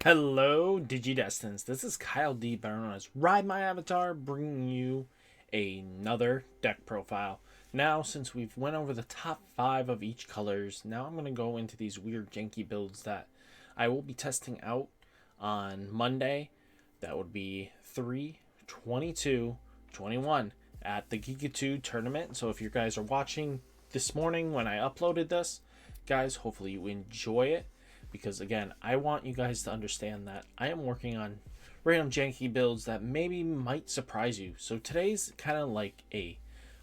Hello, Digidestins. This is Kyle D, better known as Ride My Avatar, bringing you another deck profile. Now, since we've went over the top 5 of each colors, now I'm going to go into these weird janky builds that I will be testing out on Monday. That would be 3/22/21 at the Giga2 tournament. So if you guys are watching this morning when I uploaded this, guys, hopefully you enjoy it. Because again, I want you guys to understand that I am working on random janky builds that maybe might surprise you. So today's kind of like a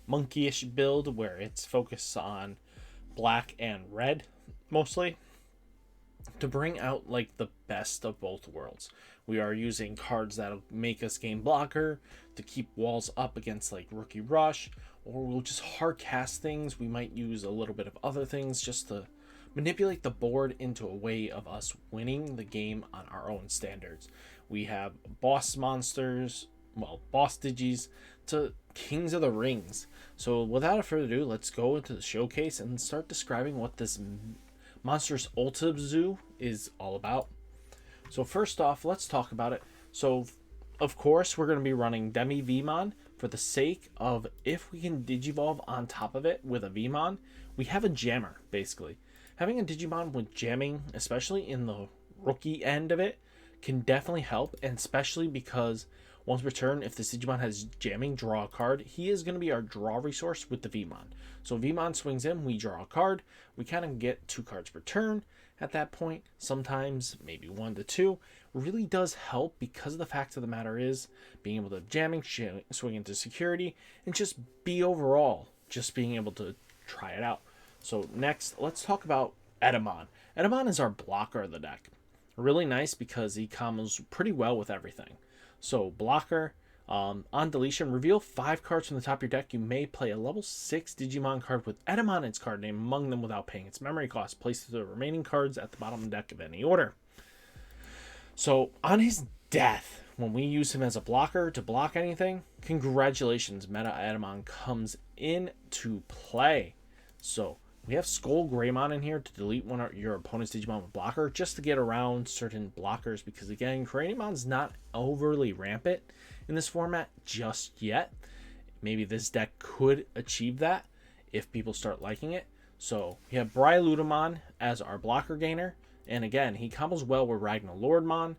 monkeyish build where it's focused on black and red mostly to bring out like the best of both worlds. We are using cards that'll make us game blocker to keep walls up against like Rookie Rush, or we'll just hard cast things. We might use a little bit of other things just to manipulate the board into a way of us winning the game on our own standards. We have boss monsters, boss digis to Kings of the Rings. So without further ado, let's go into the showcase and start describing what this Monsters Ultimate Zoo is all about. So first off, let's talk about it. So of course, we're going to be running Demi Vmon for the sake of if we can Digivolve on top of it with a Vmon, we have a jammer basically. Having a Digimon with jamming, especially in the rookie end of it, can definitely help, and especially because once per turn, if this Digimon has jamming, draw a card, he is going to be our draw resource with the Vmon. So Vmon swings in, we draw a card, we kind of get 2 cards per turn at that point, sometimes maybe 1 to 2. Really does help because the fact of the matter is being able to jamming, swing into security, and just be overall, just being able to try it out. So next, let's talk about Etamon. Etamon is our blocker of the deck. Really nice because he combos pretty well with everything. So blocker, on deletion, reveal 5 cards from the top of your deck. You may play a level 6 Digimon card with Etamon in its card name among them without paying its memory cost. Place the remaining cards at the bottom of the deck of any order. So on his death, when we use him as a blocker to block anything, congratulations, Meta Etamon comes into play. So we have Skull Greymon in here to delete one of your opponent's Digimon with blocker just to get around certain blockers because again, Craniumon's not overly rampant in this format just yet. Maybe this deck could achieve that if people start liking it. So we have Brylutamon as our blocker gainer, and again, he combos well with Ragnar Lordmon.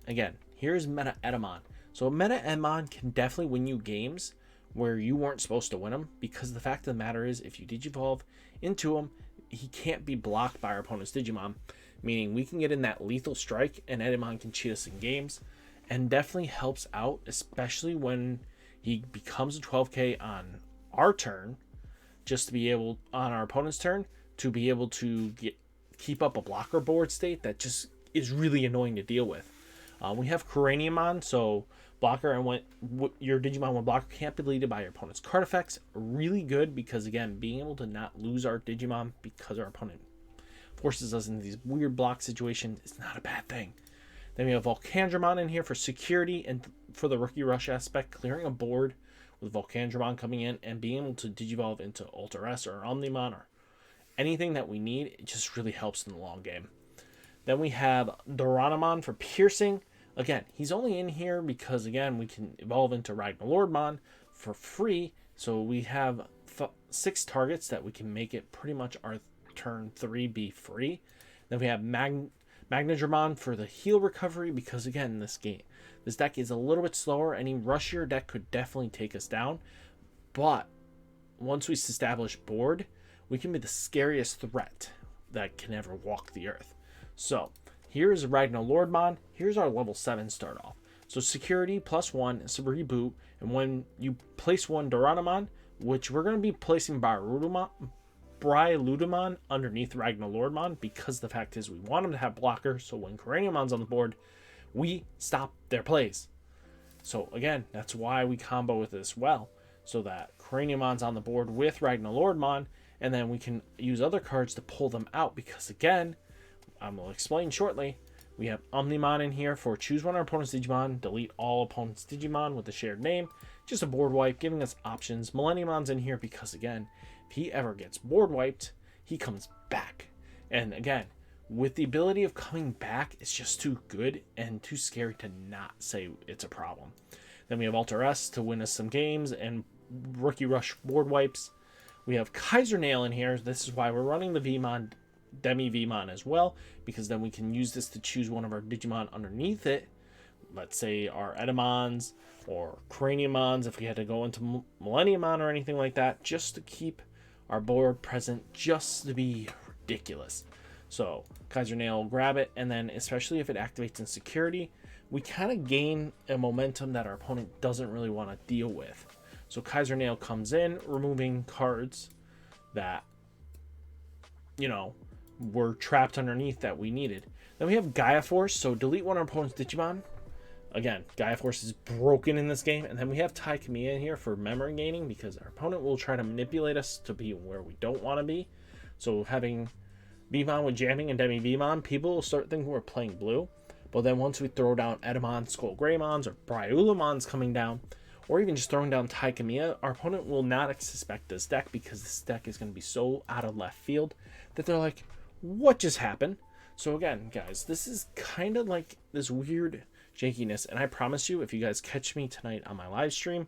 Again, here's Meta Etamon. So Meta Etamon can definitely win you games where you weren't supposed to win them, because the fact of the matter is if you Digivolve into him, he can't be blocked by our opponent's Digimon, meaning we can get in that lethal strike and Etamon can cheat us in games, and definitely helps out, especially when he becomes a 12k on our turn, just to be able, on our opponent's turn, to be able to keep up a blocker board state that just is really annoying to deal with. We have Craniumon, so blocker, and when your Digimon with blocker can't be deleted by your opponent's card effects. Really good because again, being able to not lose our Digimon because our opponent forces us into these weird block situations is not a bad thing. Then we have Volcandramon in here for security and for the Rookie Rush aspect, clearing a board with Volcandramon coming in and being able to Digivolve into Ultra S or Omnimon or anything that we need. It just really helps in the long game. Then we have Doranamon for piercing. Again, he's only in here because, again, we can evolve into Ragnar Lordmon for free. So we have 6 targets that we can make it pretty much our turn 3 be free. Then we have Magnadramon for the heal recovery because, again, this deck is a little bit slower. Any rushier deck could definitely take us down. But once we establish board, we can be the scariest threat that can ever walk the earth. So here's Ragnar Lordmon. Here's our level 7 start off. So security +1 is a reboot. And when you place one Doranamon, which we're going to be placing Brylutamon underneath Ragnar Lordmon, because the fact is we want him to have blocker. So when Craniumon's on the board, we stop their plays. So again, that's why we combo with this well. So that Craniumon's on the board with Ragnar Lordmon, and then we can use other cards to pull them out. Because again, I will explain shortly. We have Omnimon in here for choose one of our opponent's Digimon, delete all opponent's Digimon with a shared name. Just a board wipe, giving us options. Millenniumon's in here because, again, if he ever gets board wiped, he comes back. And again, with the ability of coming back, it's just too good and too scary to not say it's a problem. Then we have Alter S to win us some games and Rookie Rush board wipes. We have Kaiser Nail in here. This is why we're running the Vmon, Demi Vmon as well, because then we can use this to choose one of our Digimon underneath it. Let's say our Etamons or Craniumons if we had to go into Millenniumon or anything like that, just to keep our board present, just to be ridiculous. So Kaiser Nail will grab it, and then especially if it activates in security, we kind of gain a momentum that our opponent doesn't really want to deal with. So Kaiser Nail comes in, removing cards that, you know, were trapped underneath that we needed. Then we have Gaia Force, so delete one of our opponent's Digimon. Again, Gaia Force is broken in this game. And then we have Taikamiya in here for memory gaining, because our opponent will try to manipulate us to be where we don't want to be. So having Vmon with jamming and Demi Vmon, people will start thinking we're playing blue. But then once we throw down Etamon, Skull Greymons, or Bryulamons coming down, or even just throwing down Taikamiya, our opponent will not suspect this deck, because this deck is going to be so out of left field that they're like, what just happened? So again, guys, this is kind of like this weird jankiness, and I promise you, if you guys catch me tonight on my live stream,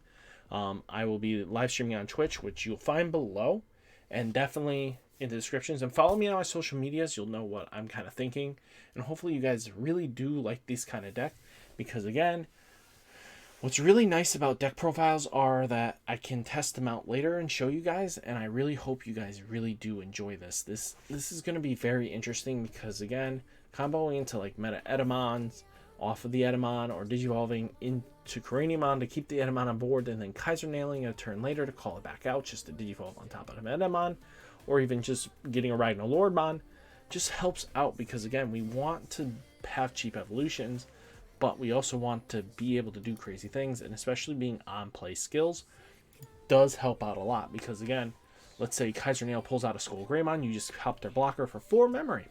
I will be live streaming on Twitch, which you'll find below, and definitely in the descriptions, and follow me on my social medias. You'll know what I'm kind of thinking, and hopefully you guys really do like this kind of deck, because again, what's really nice about deck profiles are that I can test them out later and show you guys, and I really hope you guys really do enjoy this. This is going to be very interesting, because again, comboing into like meta Etamons off of the Etamon, or Digivolving into Craniumon to keep the Etamon on board, and then Kaiser Nailing a turn later to call it back out just to Digivolve on top of an Etamon, or even just getting a Ragnar Lordmon, just helps out, because again, we want to have cheap evolutions, but we also want to be able to do crazy things, and especially being on play skills does help out a lot, because again, let's say Kaiser Nail pulls out a Skull Greymon, you just help their blocker for 4 memory.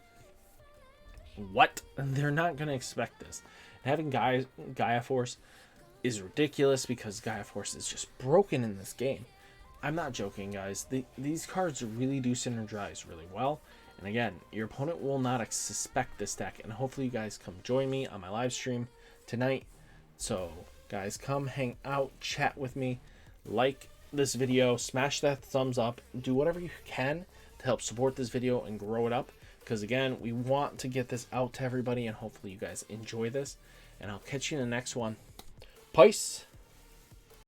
What? They're not going to expect this. And having Gaia Force is ridiculous, because Gaia Force is just broken in this game. I'm not joking, guys. These cards really do synergize really well. And again, your opponent will not suspect this deck. And hopefully you guys come join me on my live stream tonight. So, guys, come hang out, chat with me, like this video, smash that thumbs up, do whatever you can to help support this video and grow it up. Because again, we want to get this out to everybody, and hopefully you guys enjoy this. And I'll catch you in the next one. Peace.